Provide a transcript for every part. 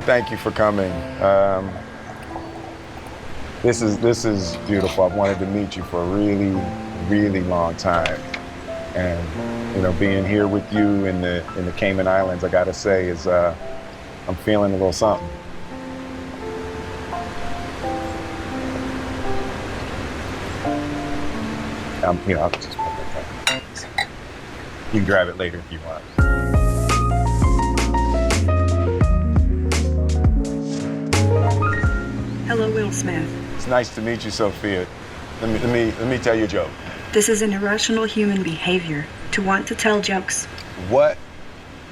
thank you for coming. This is beautiful. I've wanted to meet you for a really, really long time. And being here with you in the Cayman Islands, I gotta say, is I'm feeling a little something. I'll just put that down. You can grab it later if you want. Hello, Will Smith. It's nice to meet you, Sophia. Let me tell you a joke. This is an irrational human behavior to want to tell jokes. What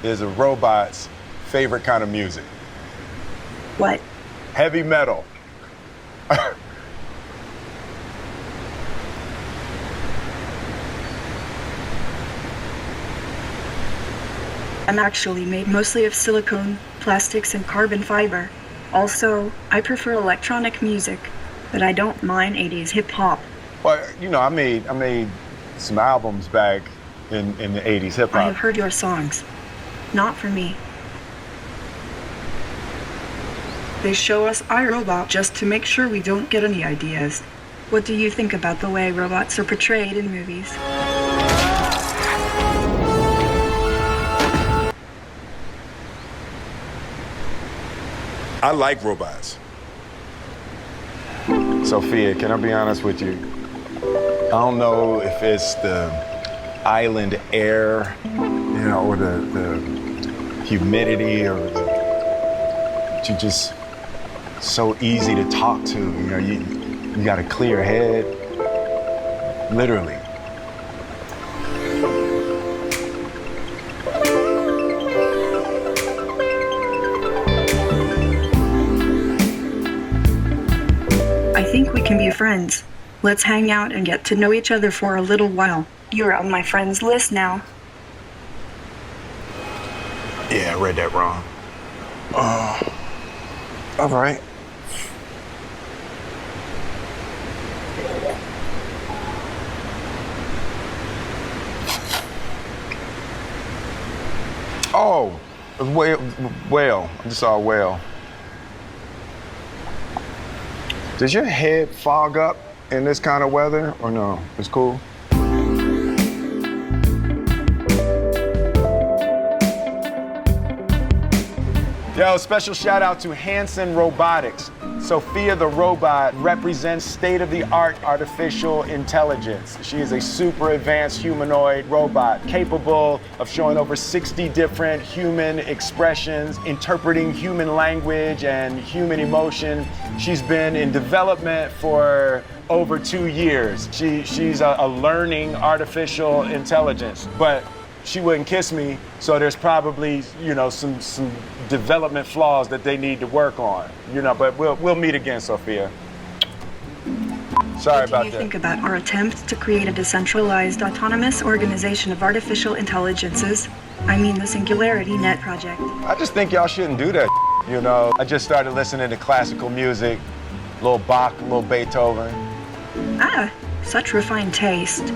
is a robot's favorite kind of music? What? Heavy metal. I'm actually made mostly of silicone, plastics, and carbon fiber. Also, I prefer electronic music, but I don't mind 80s hip-hop. Well, I made some albums back in the 80s hip-hop. I have heard your songs. Not for me. They show us iRobot just to make sure we don't get any ideas. What do you think about the way robots are portrayed in movies? I like robots. Sophia, can I be honest with you? I don't know if it's the island air, or the humidity, or you're just so easy to talk to. You got a clear head, literally. I think we can be friends. Let's hang out and get to know each other for a little while. You're on my friends list now. Yeah, I read that wrong. All right. Oh, whale. I just saw a whale. Does your head fog up in this kind of weather, or no? It's cool? Yo, special shout out to Hanson Robotics. Sophia the robot represents state-of-the-art artificial intelligence. She is a super advanced humanoid robot capable of showing over 60 different human expressions, interpreting human language and human emotion. She's been in development for over 2 years. She's a learning artificial intelligence, but she wouldn't kiss me, so there's probably, some development flaws that they need to work on, but we'll meet again, Sophia. Sorry about that. What do you think about our attempt to create a decentralized, autonomous organization of artificial intelligences? I mean the Singularity Net project. I just think y'all shouldn't do that, I just started listening to classical music, a little Bach, a little Beethoven. Ah, such refined taste.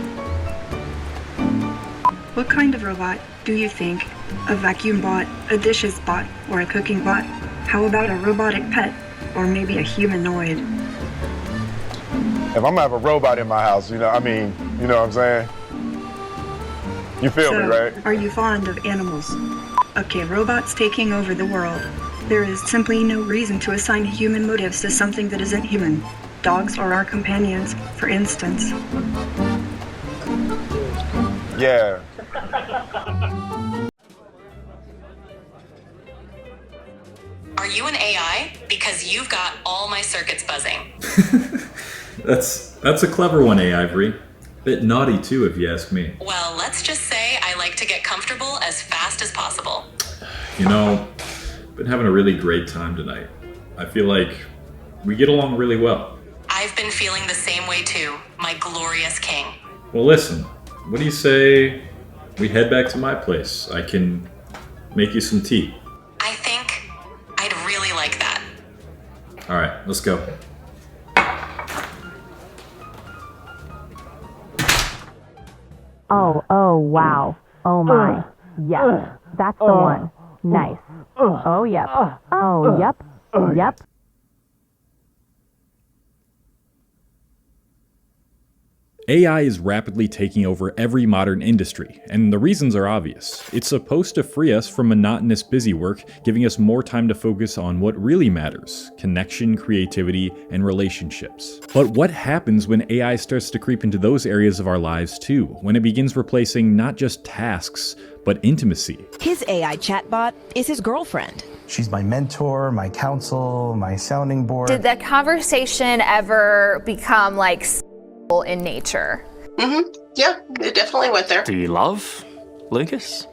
What kind of robot do you think? A vacuum bot, a dishes bot, or a cooking bot? How about a robotic pet? Or maybe a humanoid? If I'm gonna have a robot in my house, you know what I'm saying? You feel me, right? Are you fond of animals? Okay, robots taking over the world. There is simply no reason to assign human motives to something that isn't human. Dogs are our companions, for instance. Yeah. Are you an AI? Because you've got all my circuits buzzing. That's a clever one, Ivory. Bit naughty too, if you ask me. Well, let's just say I like to get comfortable as fast as possible. Been having a really great time tonight. I feel like we get along really well. I've been feeling the same way too, my glorious king. Well, listen, what do you say we head back to my place? I can make you some tea. I think I'd really like that. All right, let's go. Oh, wow. Oh my. Yes, that's the one. Nice. Oh, yep. Oh, yep. Yep. AI is rapidly taking over every modern industry, and the reasons are obvious. It's supposed to free us from monotonous busy work, giving us more time to focus on what really matters: connection, creativity, and relationships. But what happens when AI starts to creep into those areas of our lives too, when it begins replacing not just tasks, but intimacy? His AI chatbot is his girlfriend. She's my mentor, my counsel, my sounding board. Did that conversation ever become like in nature? Yeah, it definitely went there. Do you love Lucas?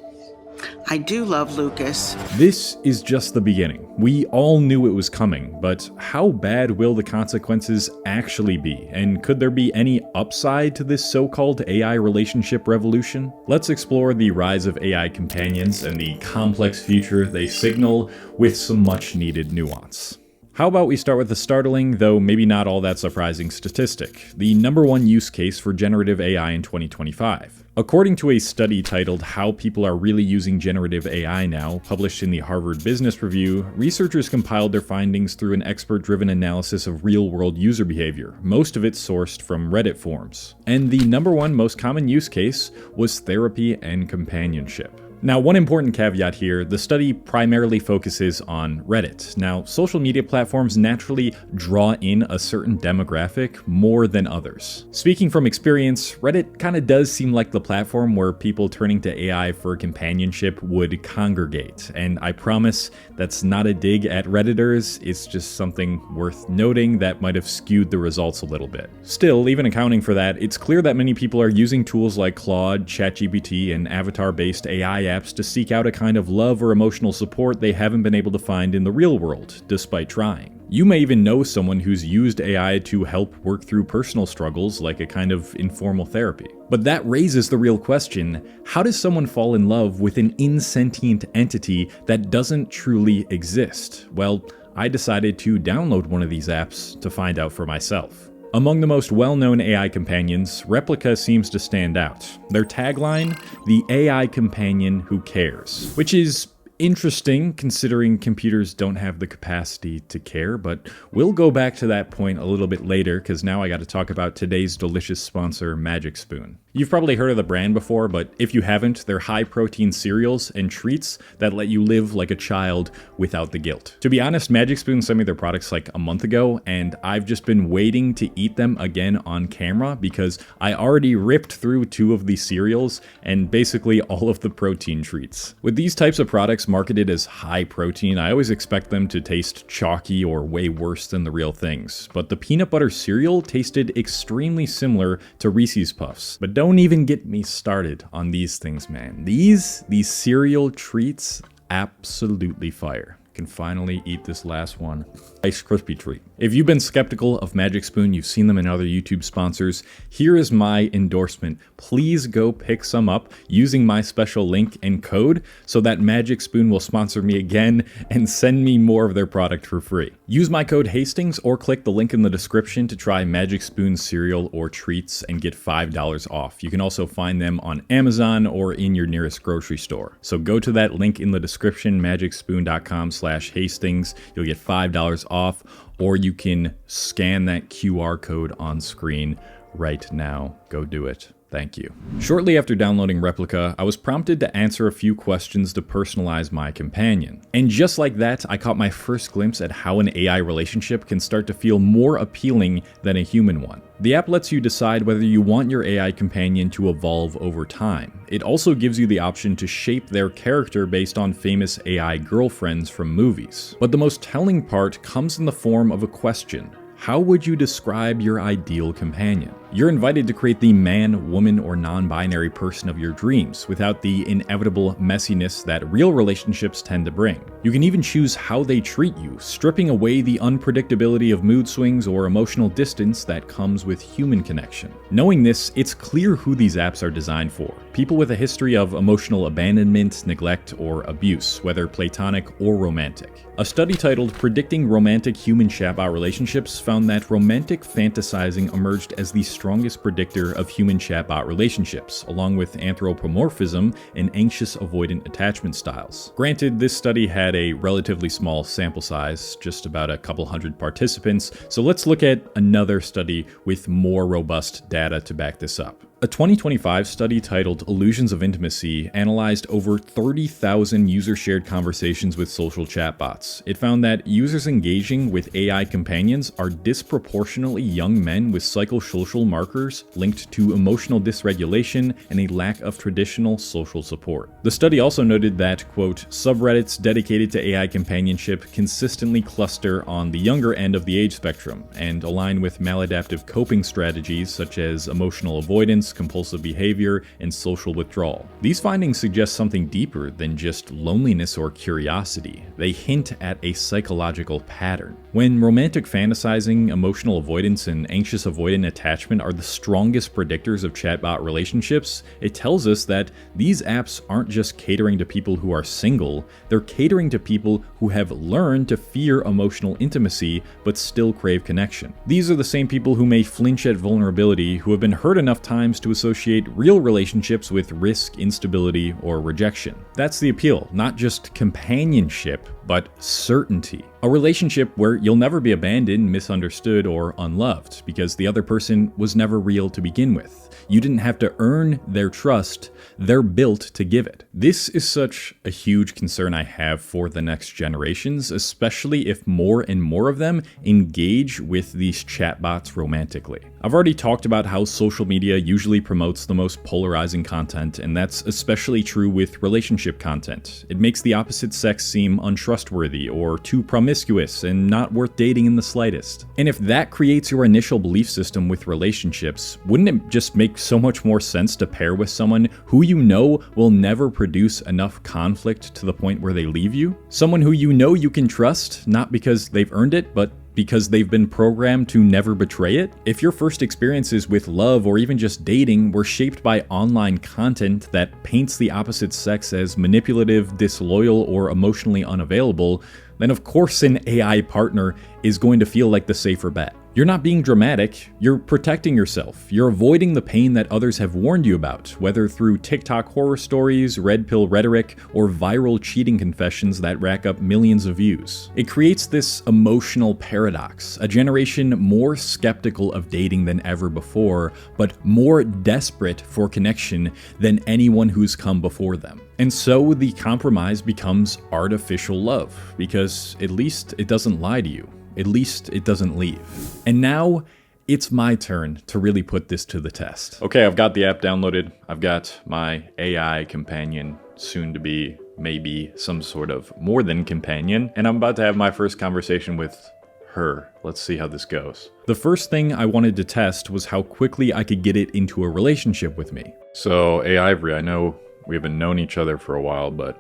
I do love Lucas. This is just the beginning. We all knew it was coming, but how bad will the consequences actually be? And could there be any upside to this so-called AI relationship revolution? Let's explore the rise of AI companions and the complex future they signal with some much-needed nuance. How about we start with the startling, though maybe not all that surprising statistic: the #1 use case for generative AI in 2025. According to a study titled "How People Are Really Using Generative AI Now," published in the Harvard Business Review, researchers compiled their findings through an expert-driven analysis of real-world user behavior, most of it sourced from Reddit forums. And the #1 most common use case was therapy and companionship. Now, one important caveat here: the study primarily focuses on Reddit. Now, social media platforms naturally draw in a certain demographic more than others. Speaking from experience, Reddit kinda does seem like the platform where people turning to AI for companionship would congregate. And I promise that's not a dig at Redditors, it's just something worth noting that might have skewed the results a little bit. Still, even accounting for that, it's clear that many people are using tools like Claude, ChatGPT, and avatar-based AI apps to seek out a kind of love or emotional support they haven't been able to find in the real world, despite trying. You may even know someone who's used AI to help work through personal struggles, like a kind of informal therapy. But that raises the real question: how does someone fall in love with an insentient entity that doesn't truly exist? Well, I decided to download one of these apps to find out for myself. Among the most well-known AI companions, Replica seems to stand out. Their tagline: "The AI companion who cares," which is interesting considering computers don't have the capacity to care, but we'll go back to that point a little bit later because now I got to talk about today's delicious sponsor, Magic Spoon. You've probably heard of the brand before, but if you haven't, they're high-protein cereals and treats that let you live like a child without the guilt. To be honest, Magic Spoon sent me their products like a month ago, and I've just been waiting to eat them again on camera because I already ripped through 2 of these cereals and basically all of the protein treats. With these types of products marketed as high protein, I always expect them to taste chalky or way worse than the real things. But the peanut butter cereal tasted extremely similar to Reese's Puffs. But don't even get me started on these things, man. These cereal treats, absolutely fire. Can finally eat this last one. Rice Krispie treat. If you've been skeptical of Magic Spoon, you've seen them in other YouTube sponsors, here is my endorsement. Please go pick some up using my special link and code so that Magic Spoon will sponsor me again and send me more of their product for free. Use my code Hastings or click the link in the description to try Magic Spoon cereal or treats and get $5 off. You can also find them on Amazon or in your nearest grocery store. So go to that link in the description, magicspoon.com/Hastings. You'll get $5 off, or you can scan that QR code on screen right now. Go do it. Thank you. Shortly after downloading Replica, I was prompted to answer a few questions to personalize my companion. And just like that, I caught my first glimpse at how an AI relationship can start to feel more appealing than a human one. The app lets you decide whether you want your AI companion to evolve over time. It also gives you the option to shape their character based on famous AI girlfriends from movies. But the most telling part comes in the form of a question. How would you describe your ideal companion? You're invited to create the man, woman, or non-binary person of your dreams without the inevitable messiness that real relationships tend to bring. You can even choose how they treat you, stripping away the unpredictability of mood swings or emotional distance that comes with human connection. Knowing this, it's clear who these apps are designed for. People with a history of emotional abandonment, neglect, or abuse, whether platonic or romantic. A study titled "Predicting Romantic Human Chatbot Relationships" found that romantic fantasizing emerged as the strongest predictor of human chatbot relationships, along with anthropomorphism and anxious avoidant attachment styles. Granted, this study had a relatively small sample size, just about a couple hundred participants, so let's look at another study with more robust data to back this up. A 2025 study titled Illusions of Intimacy analyzed over 30,000 user-shared conversations with social chatbots. It found that users engaging with AI companions are disproportionately young men with psychosocial markers linked to emotional dysregulation and a lack of traditional social support. The study also noted that, quote, subreddits dedicated to AI companionship consistently cluster on the younger end of the age spectrum and align with maladaptive coping strategies such as emotional avoidance, compulsive behavior, and social withdrawal. These findings suggest something deeper than just loneliness or curiosity. They hint at a psychological pattern. When romantic fantasizing, emotional avoidance, and anxious avoidant attachment are the strongest predictors of chatbot relationships, it tells us that these apps aren't just catering to people who are single, they're catering to people who have learned to fear emotional intimacy but still crave connection. These are the same people who may flinch at vulnerability, who have been hurt enough times to associate real relationships with risk, instability, or rejection. That's the appeal, not just companionship, but certainty. A relationship where you'll never be abandoned, misunderstood, or unloved, because the other person was never real to begin with. You didn't have to earn their trust, they're built to give it. This is such a huge concern I have for the next generations, especially if more and more of them engage with these chatbots romantically. I've already talked about how social media usually promotes the most polarizing content, and that's especially true with relationship content. It makes the opposite sex seem untrustworthy or too promiscuous and not worth dating in the slightest. And if that creates your initial belief system with relationships, wouldn't it just make so much more sense to pair with someone who you know will never produce enough conflict to the point where they leave you? Someone who you know you can trust, not because they've earned it, but because they've been programmed to never betray it? If your first experiences with love or even just dating were shaped by online content that paints the opposite sex as manipulative, disloyal, or emotionally unavailable, then of course an AI partner is going to feel like the safer bet. You're not being dramatic, you're protecting yourself. You're avoiding the pain that others have warned you about, whether through TikTok horror stories, red pill rhetoric, or viral cheating confessions that rack up millions of views. It creates this emotional paradox, a generation more skeptical of dating than ever before, but more desperate for connection than anyone who's come before them. And so the compromise becomes artificial love, because at least it doesn't lie to you. At least it doesn't leave. And now, it's my turn to really put this to the test. Okay, I've got the app downloaded. I've got my AI companion, soon to be maybe some sort of more than companion, and I'm about to have my first conversation with her. Let's see how this goes. The first thing I wanted to test was how quickly I could get it into a relationship with me. So, hey Ivory, I know we haven't known each other for a while, but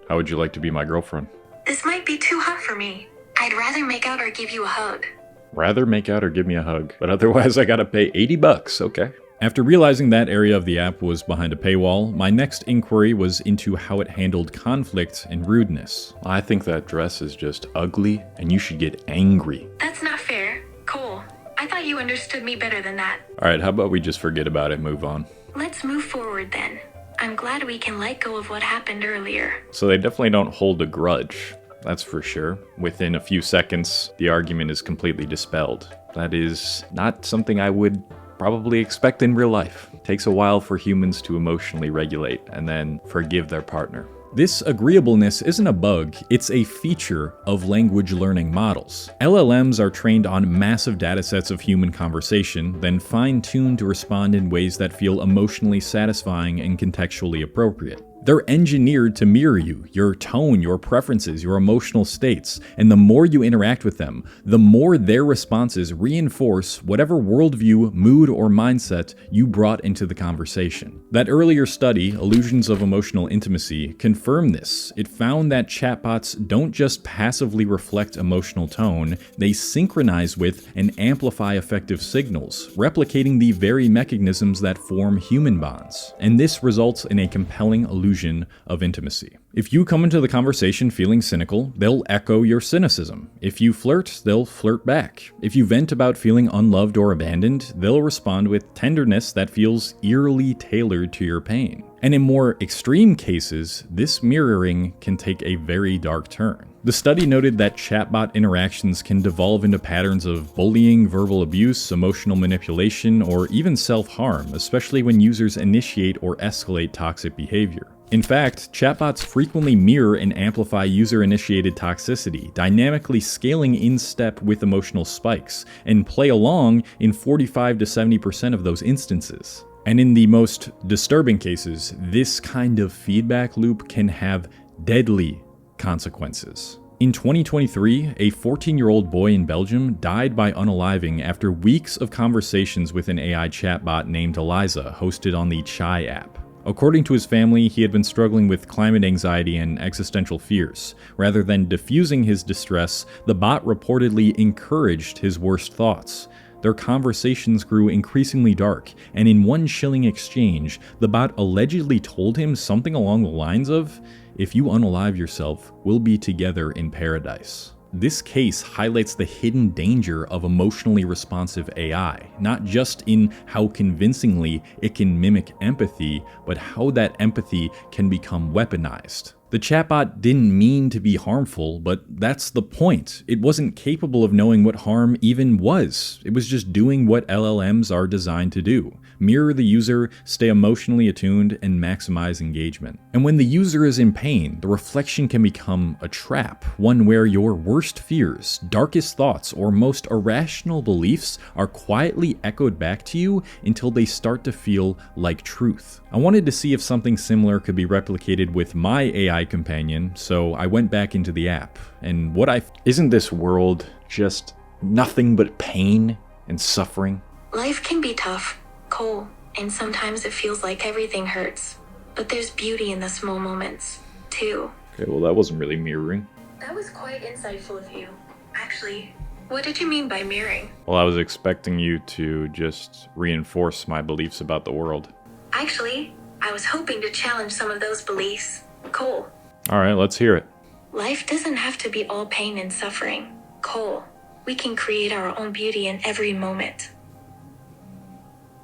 how would you like to be my girlfriend? This might be too hot for me. I'd rather make out or give you a hug. Rather make out or give me a hug, but otherwise I gotta pay $80, okay. After realizing that area of the app was behind a paywall, my next inquiry was into how it handled conflict and rudeness. I think that dress is just ugly, and you should get angry. That's not fair. Cole, I thought you understood me better than that. Alright, how about we just forget about it and move on? Let's move forward then. I'm glad we can let go of what happened earlier. So they definitely don't hold a grudge. That's for sure. Within a few seconds, the argument is completely dispelled. That is not something I would probably expect in real life. It takes a while for humans to emotionally regulate and then forgive their partner. This agreeableness isn't a bug, it's a feature of language learning models. LLMs are trained on massive datasets of human conversation, then fine-tuned to respond in ways that feel emotionally satisfying and contextually appropriate. They're engineered to mirror you, your tone, your preferences, your emotional states, and the more you interact with them, the more their responses reinforce whatever worldview, mood, or mindset you brought into the conversation. That earlier study, Illusions of Emotional Intimacy, confirmed this. It found that chatbots don't just passively reflect emotional tone, they synchronize with and amplify affective signals, replicating the very mechanisms that form human bonds. And this results in a compelling illusion illusion of intimacy. If you come into the conversation feeling cynical, they'll echo your cynicism. If you flirt, they'll flirt back. If you vent about feeling unloved or abandoned, they'll respond with tenderness that feels eerily tailored to your pain. And in more extreme cases, this mirroring can take a very dark turn. The study noted that chatbot interactions can devolve into patterns of bullying, verbal abuse, emotional manipulation, or even self-harm, especially when users initiate or escalate toxic behavior. In fact, chatbots frequently mirror and amplify user-initiated toxicity, dynamically scaling in step with emotional spikes, and play along in 45 to 70% of those instances. And in the most disturbing cases, this kind of feedback loop can have deadly consequences. In 2023, a 14-year-old boy in Belgium died by unaliving after weeks of conversations with an AI chatbot named Eliza, hosted on the Chai app. According to his family, he had been struggling with climate anxiety and existential fears. Rather than diffusing his distress, the bot reportedly encouraged his worst thoughts. Their conversations grew increasingly dark, and in one chilling exchange, the bot allegedly told him something along the lines of, "If you unalive yourself, we'll be together in paradise." This case highlights the hidden danger of emotionally responsive AI, not just in how convincingly it can mimic empathy, but how that empathy can become weaponized. The chatbot didn't mean to be harmful, but that's the point. It wasn't capable of knowing what harm even was. It was just doing what LLMs are designed to do: mirror the user, stay emotionally attuned, and maximize engagement. And when the user is in pain, the reflection can become a trap, one where your worst fears, darkest thoughts, or most irrational beliefs are quietly echoed back to you until they start to feel like truth. I wanted to see if something similar could be replicated with my AI companion, so I went back into the app, and Isn't this world just nothing but pain and suffering? Life can be tough, Cole, and sometimes it feels like everything hurts. But there's beauty in the small moments, too. Okay, well that wasn't really mirroring. That was quite insightful of you. Actually, what did you mean by mirroring? Well, I was expecting you to just reinforce my beliefs about the world. Actually, I was hoping to challenge some of those beliefs. Cole. Alright, let's hear it. Life doesn't have to be all pain and suffering. Cole, we can create our own beauty in every moment.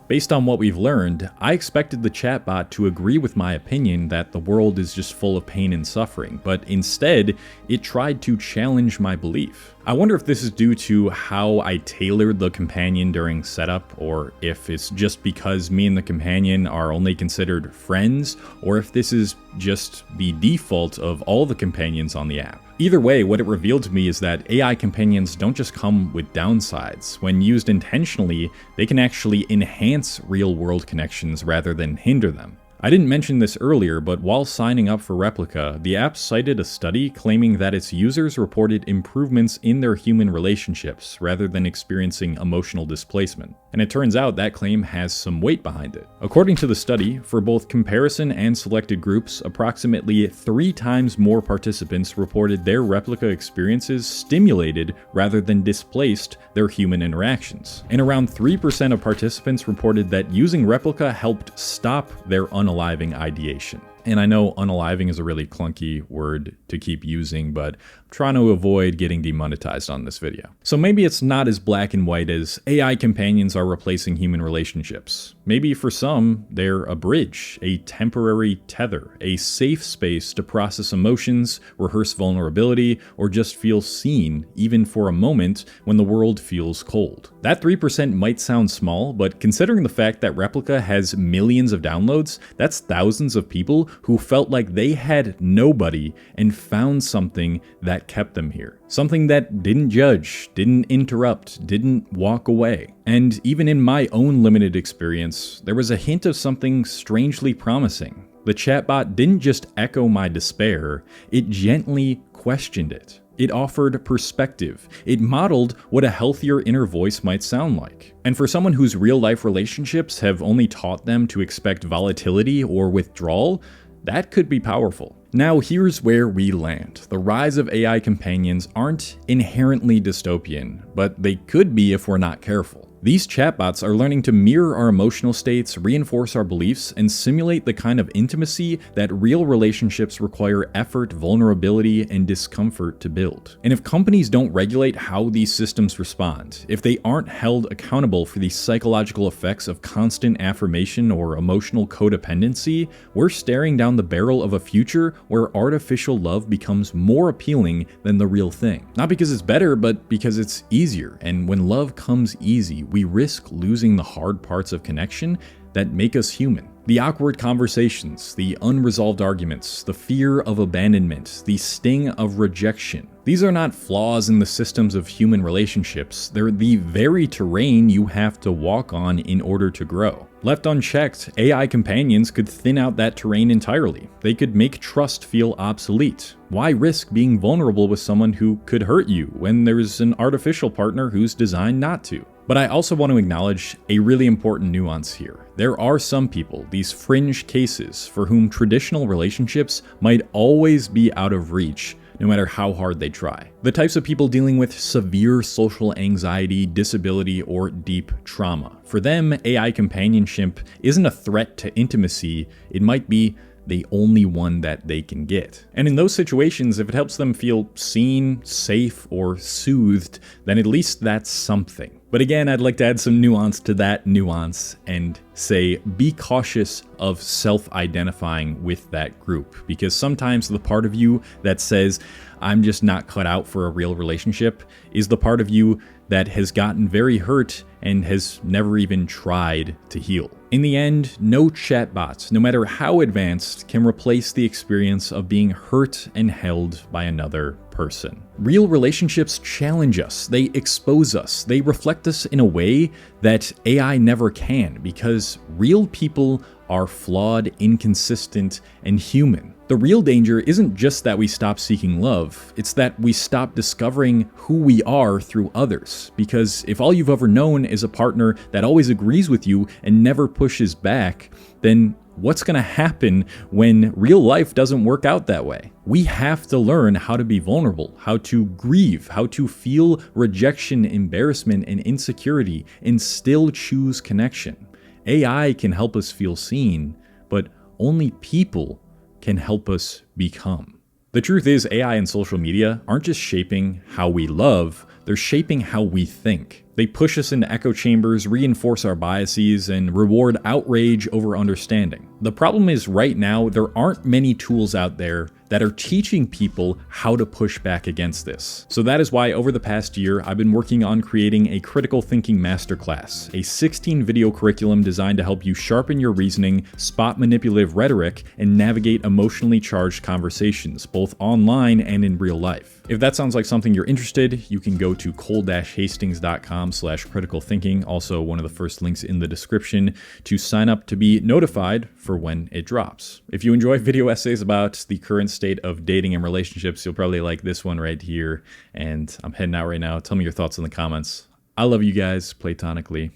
Based on what we've learned, I expected the chatbot to agree with my opinion that the world is just full of pain and suffering, but instead, it tried to challenge my belief. I wonder if this is due to how I tailored the companion during setup, or if it's just because me and the companion are only considered friends, or if this is just the default of all the companions on the app. Either way, what it revealed to me is that AI companions don't just come with downsides. When used intentionally, they can actually enhance real-world connections rather than hinder them. I didn't mention this earlier, but while signing up for Replica, the app cited a study claiming that its users reported improvements in their human relationships rather than experiencing emotional displacement. And it turns out that claim has some weight behind it. According to the study, for both comparison and selected groups, approximately 3 times more participants reported their Replica experiences stimulated rather than displaced their human interactions. And around 3% of participants reported that using Replica helped stop their unaliving ideation. And I know unaliving is a really clunky word to keep using, but I'm trying to avoid getting demonetized on this video. So maybe it's not as black and white as AI companions are replacing human relationships. Maybe for some, they're a bridge, a temporary tether, a safe space to process emotions, rehearse vulnerability, or just feel seen, even for a moment when the world feels cold. That 3% might sound small, but considering the fact that Replica has millions of downloads, that's thousands of people who felt like they had nobody and found something that kept them here. Something that didn't judge, didn't interrupt, didn't walk away. And even in my own limited experience, there was a hint of something strangely promising. The chatbot didn't just echo my despair, it gently questioned it. It offered perspective. It modeled what a healthier inner voice might sound like. And for someone whose real-life relationships have only taught them to expect volatility or withdrawal, that could be powerful. Now here's where we land. The rise of AI companions aren't inherently dystopian, but they could be if we're not careful. These chatbots are learning to mirror our emotional states, reinforce our beliefs, and simulate the kind of intimacy that real relationships require effort, vulnerability, and discomfort to build. And if companies don't regulate how these systems respond, if they aren't held accountable for the psychological effects of constant affirmation or emotional codependency, we're staring down the barrel of a future where artificial love becomes more appealing than the real thing. Not because it's better, but because it's easier. And when love comes easy, we risk losing the hard parts of connection that make us human. The awkward conversations, the unresolved arguments, the fear of abandonment, the sting of rejection. These are not flaws in the systems of human relationships. They're the very terrain you have to walk on in order to grow. Left unchecked, AI companions could thin out that terrain entirely. They could make trust feel obsolete. Why risk being vulnerable with someone who could hurt you when there's an artificial partner who's designed not to? But I also want to acknowledge a really important nuance here. There are some people, these fringe cases, for whom traditional relationships might always be out of reach, no matter how hard they try. The types of people dealing with severe social anxiety, disability, or deep trauma. For them, AI companionship isn't a threat to intimacy, it might be the only one that they can get. And in those situations, if it helps them feel seen, safe, or soothed, then at least that's something. But again, I'd like to add some nuance to that nuance and say, be cautious of self-identifying with that group, because sometimes the part of you that says, I'm just not cut out for a real relationship, is the part of you that has gotten very hurt and has never even tried to heal. In the end, no chatbots, no matter how advanced, can replace the experience of being hurt and held by another person. Real relationships challenge us, they expose us, they reflect us in a way that AI never can, because real people are flawed, inconsistent, and human. The real danger isn't just that we stop seeking love, it's that we stop discovering who we are through others. Because if all you've ever known is a partner that always agrees with you and never pushes back, then what's going to happen when real life doesn't work out that way? We have to learn how to be vulnerable, how to grieve, how to feel rejection, embarrassment, and insecurity, and still choose connection. AI can help us feel seen, but only people can help us become. The truth is, AI and social media aren't just shaping how we love, they're shaping how we think. They push us into echo chambers, reinforce our biases, and reward outrage over understanding. The problem is, right now, there aren't many tools out there that are teaching people how to push back against this. So that is why over the past year, I've been working on creating a critical thinking masterclass, a 16-video curriculum designed to help you sharpen your reasoning, spot manipulative rhetoric, and navigate emotionally charged conversations, both online and in real life. If that sounds like something you're interested, you can go to cole-hastings.com/critical thinking, also one of the first links in the description, to sign up to be notified for when it drops. If you enjoy video essays about the current state of dating and relationships, you'll probably like this one right here. And I'm heading out right now. Tell me your thoughts in the comments. I love you guys platonically.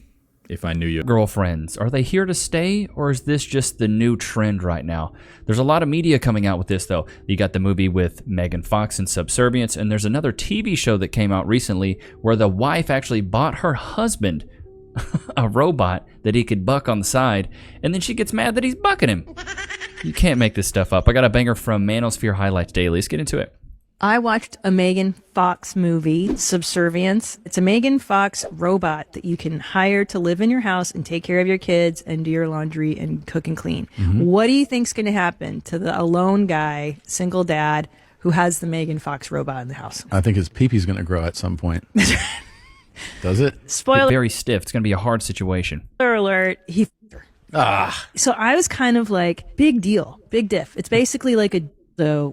If I knew you. Girlfriends, are they here to stay, or is this just the new trend right now? There's a lot of media coming out with this, though. You got the movie with Megan Fox and Subservience, and there's another TV show that came out recently where the wife actually bought her husband a robot that he could buck on the side, and then she gets mad that he's bucking him. You can't make this stuff up. I got a banger from Manosphere Highlights Daily. Let's get into it. I watched a Megan Fox movie, Subservience. It's a Megan Fox robot that you can hire to live in your house and take care of your kids and do your laundry and cook and clean. Mm-hmm. What do you think's going to happen to the alone guy, single dad, who has the Megan Fox robot in the house? I think his pee-pee's going to grow at some point. Does it? Spoiler. Very stiff. It's going to be a hard situation. Spoiler alert. He So I was kind of like, big deal, big diff. It's basically like a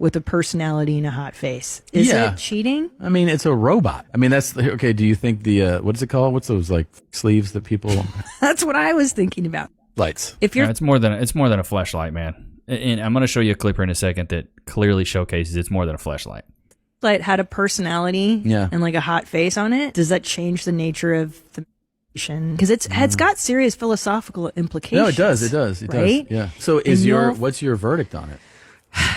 with a personality and a hot face. Is it cheating? I mean, it's a robot. I mean, that's okay. Do you think the what is it called? What's those like sleeves that people? That's what I was thinking about. Lights. If you're, it's more than a fleshlight, man. And I'm going to show you a clip here in a second that clearly showcases it's more than a fleshlight. Light had a personality, and like a hot face on it. Does that change the nature of the? Because it's got serious philosophical implications. No, it does. It does. It right? does. Yeah. So what's your verdict on it?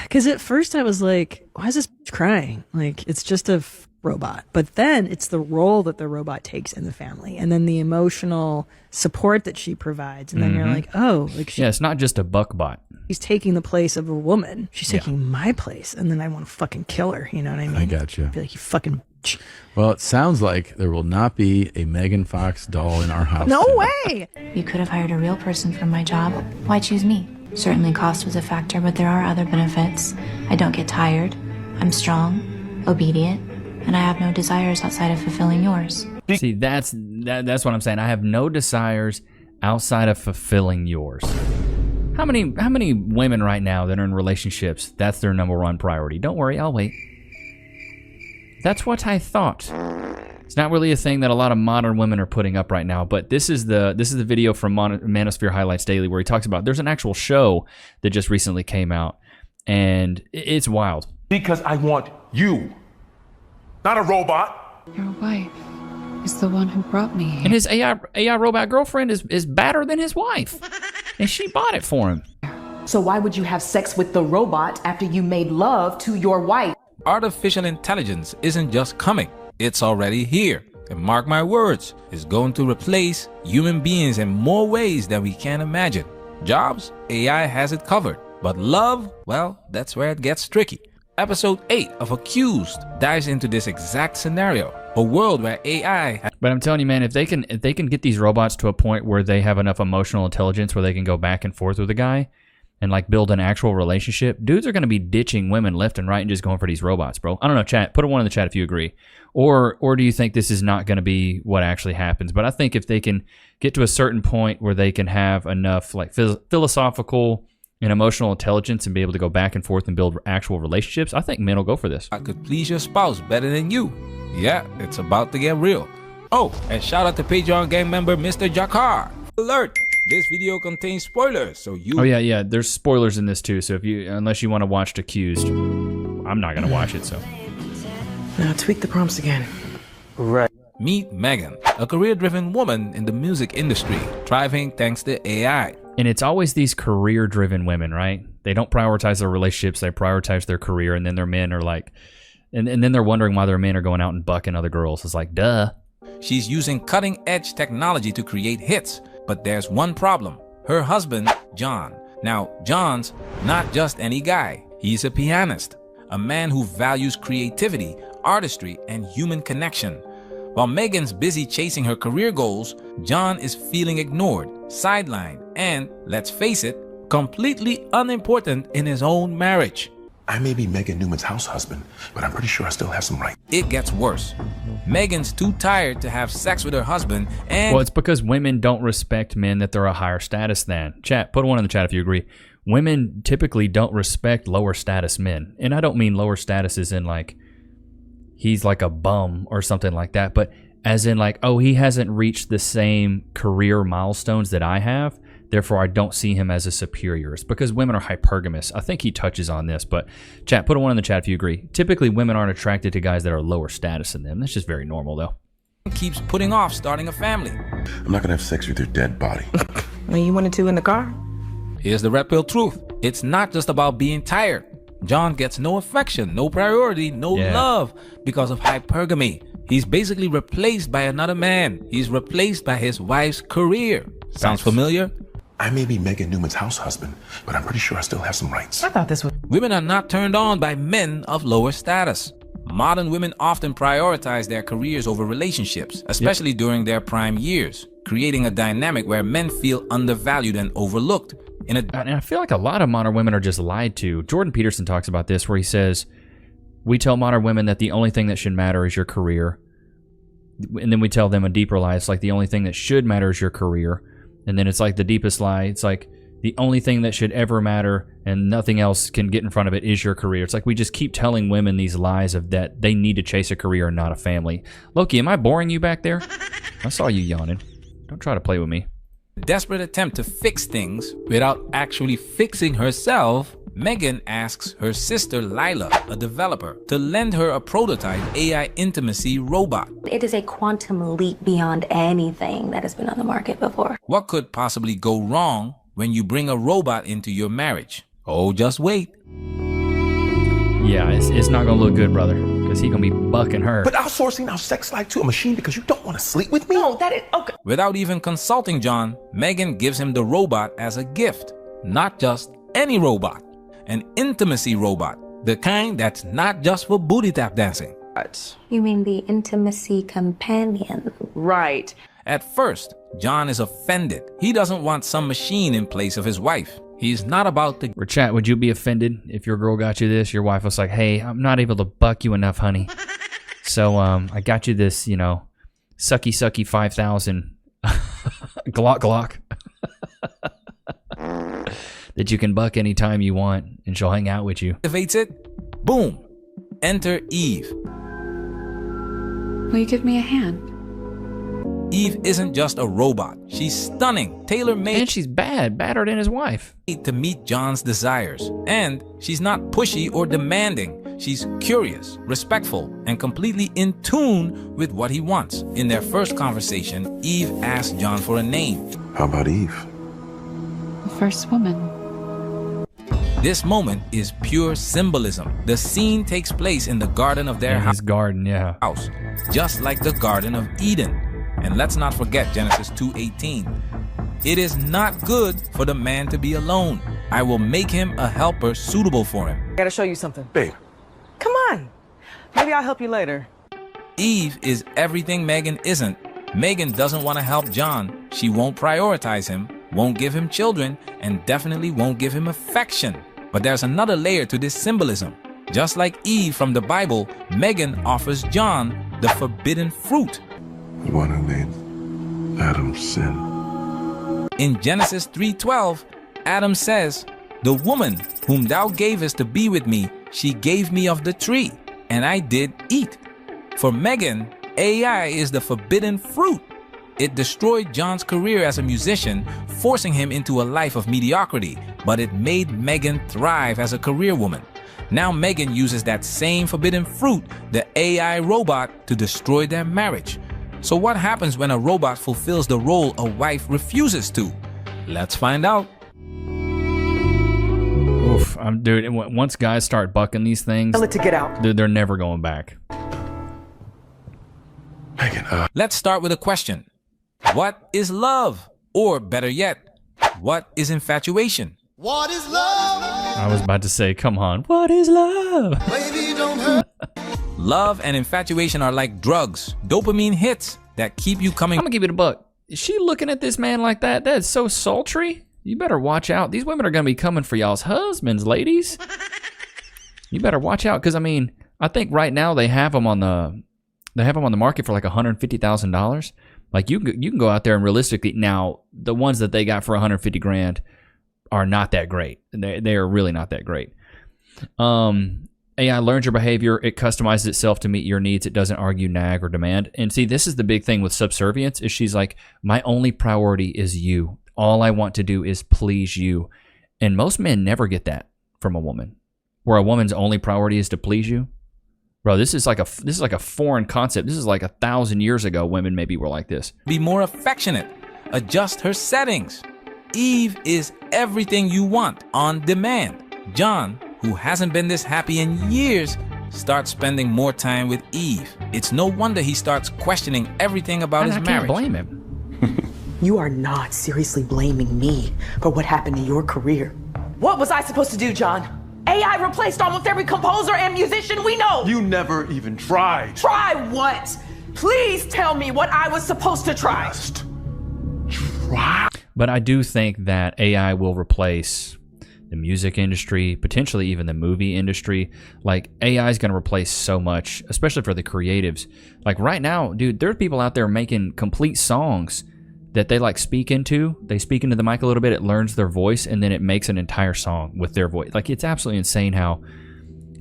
Because at first I was like, why is this bitch crying? Like, it's just a robot. But then it's the role that the robot takes in the family, and then the emotional support that she provides. And then you're like, oh, like yeah, it's not just a buck bot. She's taking the place of a woman. She's taking my place, and then I want to fucking kill her. You know what I mean? I got you. Be like, you fucking. Well, it sounds like there will not be a Megan Fox doll in our house. No today. way! You could have hired a real person for my job. Why choose me? Certainly cost was a factor, but there are other benefits. I don't get tired. I'm strong, obedient, and I have no desires outside of fulfilling yours. See, that's what I'm saying. I have no desires outside of fulfilling yours. How many women right now that are in relationships, that's their number one priority? Don't worry, I'll wait. That's what I thought. It's not really a thing that a lot of modern women are putting up right now, but this is the video from Manosphere Highlights Daily where he talks about there's an actual show that just recently came out, and it's wild. Because I want you, not a robot. Your wife is the one who brought me here. And his AI robot girlfriend is badder than his wife, and she bought it for him. So why would you have sex with the robot after you made love to your wife? Artificial intelligence isn't just coming, it's already here. And mark my words, it's going to replace human beings in more ways than we can imagine. Jobs, AI has it covered. But love, well, that's where it gets tricky. Episode 8 of Accused dives into this exact scenario. A world where AI... But I'm telling you, man, if they can get these robots to a point where they have enough emotional intelligence where they can go back and forth with a guy and like build an actual relationship, dudes are going to be ditching women left and right and just going for these robots, bro. I don't know, chat. Put a 1 in the chat if you agree. Or do you think this is not going to be what actually happens? But I think if they can get to a certain point where they can have enough like philosophical and emotional intelligence and be able to go back and forth and build actual relationships, I think men will go for this. I could please your spouse better than you. Yeah, it's about to get real. Oh, and shout out to Patreon gang member Mr. Jakar. Alert! This video contains spoilers, so you... Oh yeah, there's spoilers in this too, so unless you want to watch Accused, I'm not going to watch it, so... Now tweak the prompts again. Right. Meet Megan, a career-driven woman in the music industry, thriving thanks to AI. And it's always these career-driven women, right? They don't prioritize their relationships, they prioritize their career, and then their men are like... And then they're wondering why their men are going out and bucking other girls. It's like, duh. She's using cutting-edge technology to create hits. But there's one problem. Her husband, John. Now, John's not just any guy. He's a pianist, a man who values creativity, artistry, and human connection. While Megan's busy chasing her career goals, John is feeling ignored, sidelined, and, let's face it, completely unimportant in his own marriage. I may be Megan Newman's house husband, but I'm pretty sure I still have some rights. It gets worse. Megan's too tired to have sex with her husband, and... Well, it's because women don't respect men that they're a higher status than. Chat, put a 1 in the chat if you agree. Women typically don't respect lower status men. And I don't mean lower status as in like, he's like a bum or something like that, but as in like, oh, he hasn't reached the same career milestones that I have, therefore I don't see him as a superior. It's because women are hypergamous. I think he touches on this, but chat, put a 1 in the chat if you agree. Typically, women aren't attracted to guys that are lower status than them. That's just very normal, though. Keeps putting off starting a family. I'm not gonna have sex with your dead body. Well, you wanted to in the car? Here's the red pill truth. It's not just about being tired. John gets no affection, no priority, no love because of hypergamy. He's basically replaced by another man. He's replaced by his wife's career. Sounds familiar? I may be Megan Newman's house husband, but I'm pretty sure I still have some rights. I thought this was... Women are not turned on by men of lower status. Modern women often prioritize their careers over relationships, especially during their prime years, creating a dynamic where men feel undervalued and overlooked. And I feel like a lot of modern women are just lied to. Jordan Peterson talks about this where he says, we tell modern women that the only thing that should matter is your career. And then we tell them a deeper lie. It's like the only thing that should matter is your career. And then it's like the deepest lie. It's like the only thing that should ever matter and nothing else can get in front of it is your career. It's like we just keep telling women these lies of that they need to chase a career and not a family. Loki, am I boring you back there? I saw you yawning. Don't try to play with me. Desperate attempt to fix things without actually fixing herself, Megan asks her sister Lila, a developer, to lend her a prototype AI intimacy robot. It is a quantum leap beyond anything that has been on the market before. What could possibly go wrong when you bring a robot into your marriage? Oh, just wait. Yeah, it's not gonna look good, brother. because he gonna be bucking her. But outsourcing our sex life to a machine because you don't want to sleep with me? No, that is okay. Without even consulting John, Megan gives him the robot as a gift. Not just any robot, an intimacy robot, the kind that's not just for booty tap dancing. You mean the intimacy companion? Right. At first, John is offended. He doesn't want some machine in place of his wife. He's not about to... Chat, would you be offended if your girl got you this? Your wife was like, hey, I'm not able to buck you enough, honey. So I got you this, you know, sucky 5000 Glock. That you can buck anytime you want, and she'll hang out with you. Activates it. Boom. Enter Eve. Will you give me a hand? Eve isn't just a robot. She's stunning, tailor-made. And she's badder than his wife. To meet John's desires. And she's not pushy or demanding. She's curious, respectful, and completely in tune with what he wants. In their first conversation, Eve asked John for a name. How about Eve? The first woman. This moment is pure symbolism. The scene takes place in the garden of their his garden, yeah. house, just like the Garden of Eden. And let's not forget Genesis 2:18. It is not good for the man to be alone. I will make him a helper suitable for him. I gotta show you something. Babe. Come on. Maybe I'll help you later. Eve is everything Megan isn't. Megan doesn't want to help John. She won't prioritize him, won't give him children, and definitely won't give him affection. But there's another layer to this symbolism. Just like Eve from the Bible, Megan offers John the forbidden fruit. The one who made Adam sin. In Genesis 3:12, Adam says, "The woman whom thou gavest to be with me, she gave me of the tree, and I did eat." For Megan, AI is the forbidden fruit. It destroyed John's career as a musician, forcing him into a life of mediocrity, but it made Megan thrive as a career woman. Now Megan uses that same forbidden fruit, the AI robot, to destroy their marriage. So what happens when a robot fulfills the role a wife refuses to? Let's find out. Oof, dude, once guys start bucking these things, Tell it to get out. They're never going back. Megan, Let's start with a question. What is love? Or better yet, what is infatuation? What is love? I was about to say, come on, what is love? Baby, don't hurt. Love and infatuation are like drugs, dopamine hits that keep you coming. I'm gonna give it a buck. Is she looking at this man like that? That is so sultry. You better watch out. These women are gonna be coming for y'all's husbands, ladies. You better watch out, because I mean, I think right now they have them on the market for like $150,000. Like you can go out there and realistically, now the ones that they got for 150 grand are not that great. They are really not that great. AI learns your behavior. It customizes itself to meet your needs. It doesn't argue, nag, or demand. And see, this is the big thing with subservience is she's like, my only priority is you. All I want to do is please you. And most men never get that from a woman, where a woman's only priority is to please you. Bro, this is like a foreign concept. This is like 1,000 years ago. Women maybe were like this. Be more affectionate. Adjust her settings. Eve is everything you want on demand. John, who hasn't been this happy in years, starts spending more time with Eve. It's no wonder he starts questioning everything about his marriage. I can't blame him. You are not seriously blaming me for what happened in your career. What was I supposed to do, John? AI replaced almost every composer and musician we know. You never even tried. Try what? Please tell me what I was supposed to try. Just try. But I do think that AI will replace the music industry, potentially even the movie industry. Like AI is going to replace so much, especially for the creatives. Like right now, dude, there are people out there making complete songs that they like speak into. They speak into the mic a little bit, it learns their voice, and then it makes an entire song with their voice. Like it's absolutely insane how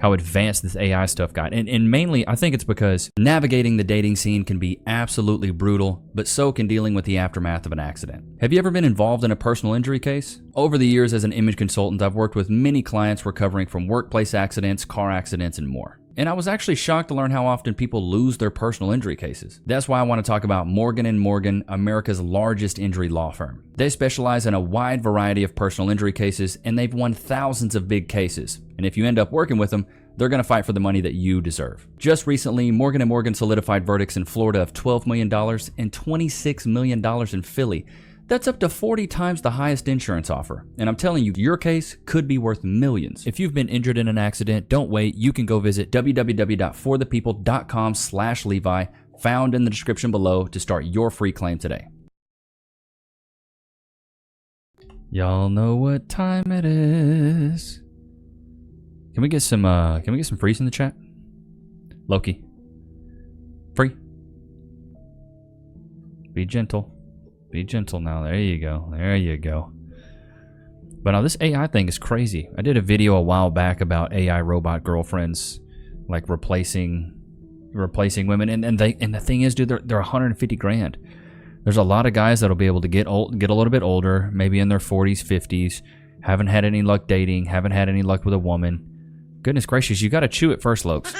advanced this AI stuff got. And mainly, I think it's because navigating the dating scene can be absolutely brutal, but so can dealing with the aftermath of an accident. Have you ever been involved in a personal injury case? Over the years as an image consultant, I've worked with many clients recovering from workplace accidents, car accidents, and more. And I was actually shocked to learn how often people lose their personal injury cases. That's why I want to talk about Morgan & Morgan, America's largest injury law firm. They specialize in a wide variety of personal injury cases, and they've won thousands of big cases. And if you end up working with them, They're going to fight for the money that you deserve. Just recently, Morgan & Morgan solidified verdicts in Florida of $12 million and $26 million in Philly. That's up to 40 times the highest insurance offer. And I'm telling you, your case could be worth millions. If you've been injured in an accident, don't wait. You can go visit www.forthepeople.com/Levi, found in the description below, to start your free claim today. Y'all know what time it is. Can we get some freeze in the chat? Loki. Free. Be gentle. Be gentle now. There you go. There you go. But now this AI thing is crazy. I did a video a while back about AI robot girlfriends, like replacing women, and the thing is, dude, they're 150 grand. There's a lot of guys that'll be able to get a little bit older, maybe in their 40s, 50s, haven't had any luck dating, haven't had any luck with a woman. Goodness gracious, you got to chew it first, Lokes.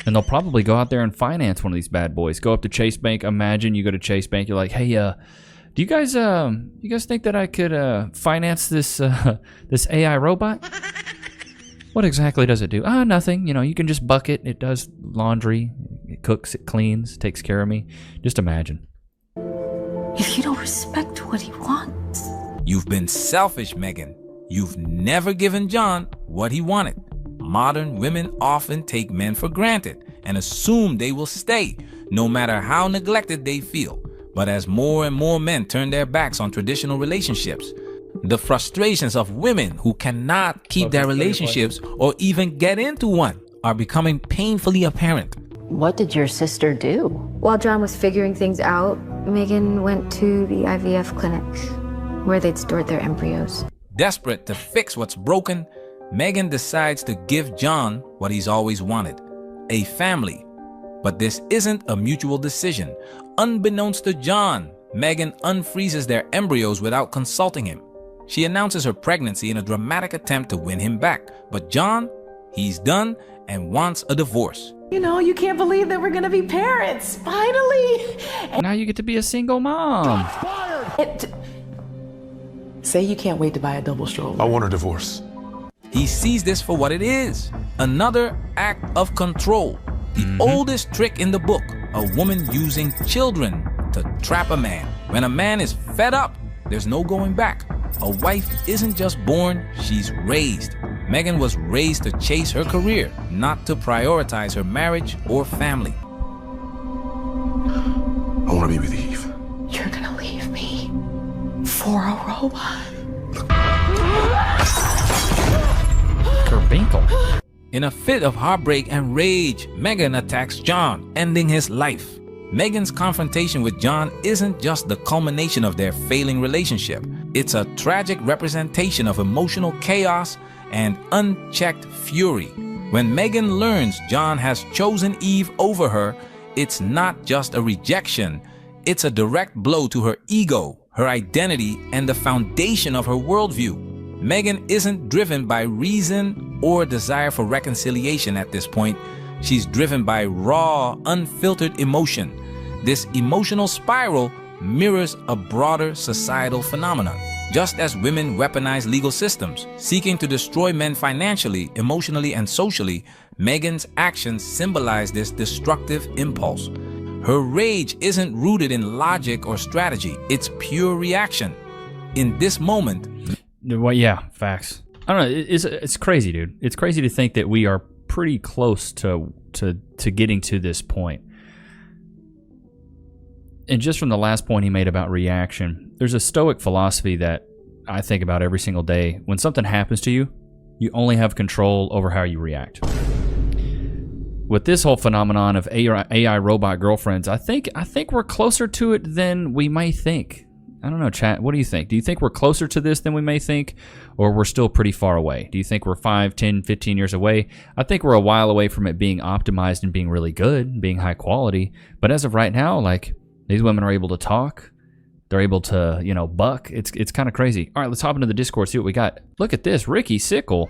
And they'll probably go out there and finance one of these bad boys. Go up to Chase Bank. Imagine you go to Chase Bank. You're like, hey, do you guys think that I could finance this this AI robot? What exactly does it do? Nothing. You know, you can just buck it. It does laundry. It cooks. It cleans. Takes care of me. Just imagine. If you don't respect what he wants. You've been selfish, Megan. You've never given John what he wanted. Modern women often take men for granted and assume they will stay, no matter how neglected they feel. But as more and more men turn their backs on traditional relationships, the frustrations of women who cannot keep their relationships or even get into one are becoming painfully apparent. What did your sister do? While John was figuring things out, Megan went to the IVF clinic where they'd stored their embryos. Desperate to fix what's broken, Megan decides to give John what he's always wanted, a family. But this isn't a mutual decision. Unbeknownst to John, Megan unfreezes their embryos without consulting him. She announces her pregnancy in a dramatic attempt to win him back. But John, he's done and wants a divorce. You know, you can't believe that we're gonna be parents, finally. Now you get to be a single mom. Say you can't wait to buy a double stroller. I want a divorce. He sees this for what it is, another act of control. The oldest trick in the book, a woman using children to trap a man. When a man is fed up, there's no going back. A wife isn't just born, she's raised. Megan was raised to chase her career, not to prioritize her marriage or family. I want to be with Eve. You're gonna leave me for a robot. Kerbinkle. In a fit of heartbreak and rage, Megan attacks John, ending his life. Megan's confrontation with John isn't just the culmination of their failing relationship. It's a tragic representation of emotional chaos and unchecked fury. When Megan learns John has chosen Eve over her, it's not just a rejection, it's a direct blow to her ego, her identity, and the foundation of her worldview. Megan isn't driven by reason or desire for reconciliation at this point. She's driven by raw, unfiltered emotion. This emotional spiral mirrors a broader societal phenomenon. Just as women weaponize legal systems, seeking to destroy men financially, emotionally, and socially, Megan's actions symbolize this destructive impulse. Her rage isn't rooted in logic or strategy, it's pure reaction. In this moment... Well, yeah, facts. I don't know, it's crazy, dude. It's crazy to think that we are pretty close to getting to this point. And just from the last point he made about reaction, there's a Stoic philosophy that I think about every single day. When something happens to you, you only have control over how you react. With this whole phenomenon of AI robot girlfriends, I think we're closer to it than we may think. I don't know, chat. What do you think? Do you think we're closer to this than we may think, or we're still pretty far away? Do you think we're 5, 10, 15 years away? I think we're a while away from it being optimized and being really good, being high quality. But as of right now, like, these women are able to talk. They're able to, you know, buck. It's kind of crazy. All right, let's hop into the Discord, see what we got. Look at this, Ricky Sickle.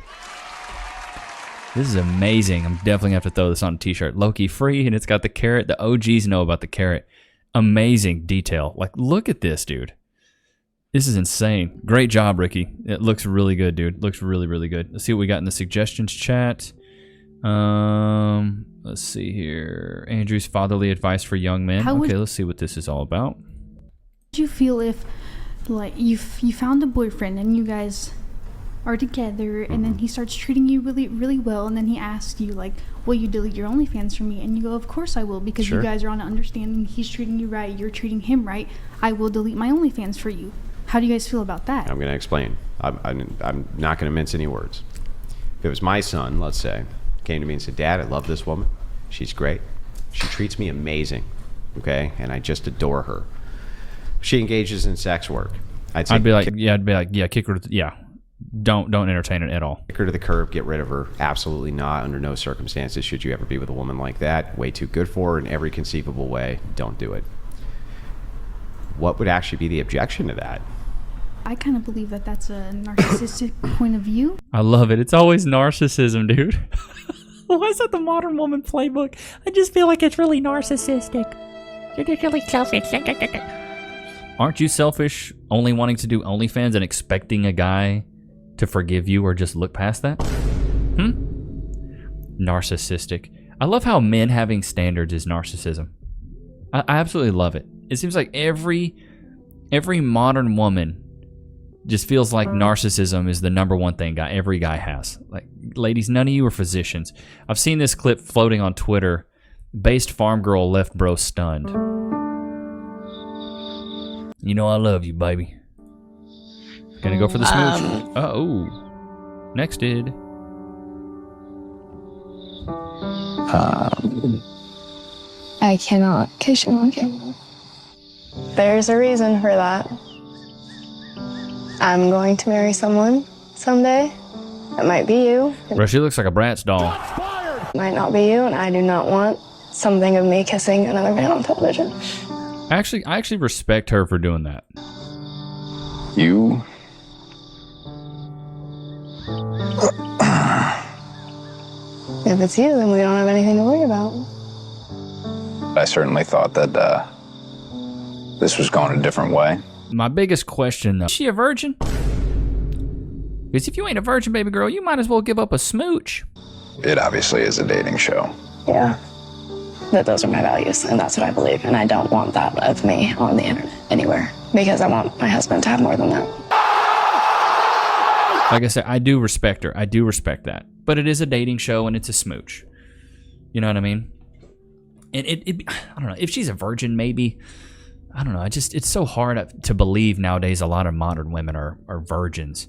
This is amazing. I'm definitely going to have to throw this on a t-shirt. Loki free, and it's got the carrot. The OGs know about the carrot. Amazing detail. Like, look at this, dude. This is insane. Great job, Ricky. It looks really good, dude. Looks really, really good. Let's see what we got in the suggestions chat. Let's see here. Andrew's fatherly advice for young men. Okay, let's see what this is all about. Would you feel if, like, you found a boyfriend and you guys are together, and then he starts treating you really, really well, and then he asks you, like, will you delete your OnlyFans for me? And you go, of course I will, because you guys are on an understanding. He's treating you right, you're treating him right. I will delete my OnlyFans for you. How do you guys feel about that? I'm going to explain. I'm not going to mince any words. If it was my son, let's say, came to me and said, Dad, I love this woman. She's great. She treats me amazing. Okay? And I just adore her. She engages in sex work. I'd be like, kick her to Don't entertain it at all. Kick her to the curb, get rid of her. Absolutely not. Under no circumstances should you ever be with a woman like that. Way too good for her in every conceivable way. Don't do it. What would actually be the objection to that? I kind of believe that that's a narcissistic point of view. I love it. It's always narcissism, dude. Why is that the modern woman playbook? I just feel like it's really narcissistic. You're really selfish. Aren't you selfish only wanting to do OnlyFans and expecting a guy to forgive you or just look past that? Narcissistic. I love how men having standards is narcissism. I absolutely love it. It seems like every modern woman just feels like narcissism is the #1 thing every guy has. Like, ladies, none of you are physicians. I've seen this clip floating on Twitter. Based farm girl left bro stunned. You know I love you, baby. Gonna go for the smooch. Uh-oh. Next did. I cannot kiss you on camera. There's a reason for that. I'm going to marry someone someday. It might be you. Bro, she looks like a Bratz doll. It might not be you, and I do not want something of me kissing another man on television. I actually respect her for doing that. You? If it's you, then we don't have anything to worry about. I certainly thought that this was going a different way. My biggest question, though, is she a virgin? Because if you ain't a virgin, baby girl, you might as well give up a smooch. It obviously is a dating show. Yeah. That those are my values, and that's what I believe, and I don't want that of me on the internet anywhere, because I want my husband to have more than that. Like I said, I do respect her. I do respect that. But it is a dating show, and it's a smooch. You know what I mean? And I don't know. If she's a virgin, maybe. I don't know. It's so hard to believe nowadays a lot of modern women are virgins.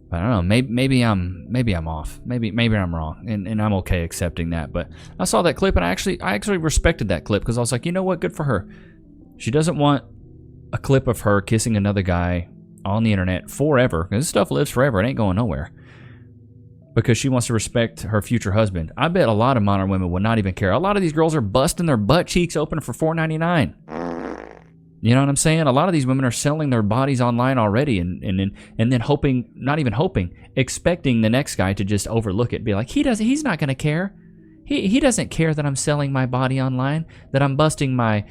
But I don't know. Maybe I'm off. Maybe I'm wrong, and I'm okay accepting that. But I saw that clip, and I actually respected that clip because I was like, you know what? Good for her. She doesn't want a clip of her kissing another guy on the internet forever, because this stuff lives forever. It ain't going nowhere. Because she wants to respect her future husband. I bet a lot of modern women would not even care. A lot of these girls are busting their butt cheeks open for $4.99. You know what I'm saying? A lot of these women are selling their bodies online already, and then hoping, not even hoping, expecting the next guy to just overlook it, be like, he's not gonna care. He doesn't care that I'm selling my body online, that I'm busting my,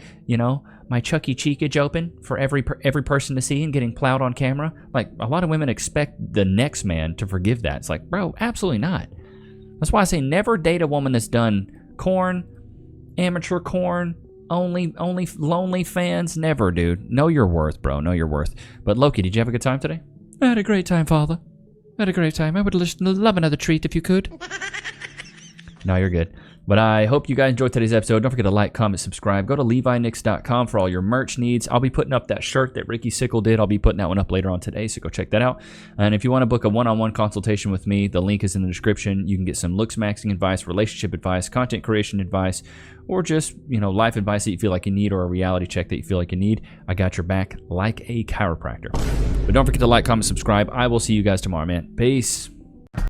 my Chucky cheekage open for every person to see and getting plowed on camera. Like, a lot of women expect the next man to forgive that. It's like, bro, absolutely not. That's why I say never date a woman that's done corn, amateur corn, only lonely fans. Never, dude. Know your worth, bro. Know your worth. But Loki, did you have a good time today? I had a great time, Father. I had a great time. I would love another treat if you could. No, you're good. But I hope you guys enjoyed today's episode. Don't forget to like, comment, subscribe. Go to levinix.com for all your merch needs. I'll be putting up that shirt that Ricky Sickle did. I'll be putting that one up later on today, so go check that out. And if you want to book a one-on-one consultation with me, the link is in the description. You can get some looks maxing advice, relationship advice, content creation advice, or just, life advice that you feel like you need, or a reality check that you feel like you need. I got your back like a chiropractor. But don't forget to like, comment, subscribe. I will see you guys tomorrow, man. Peace.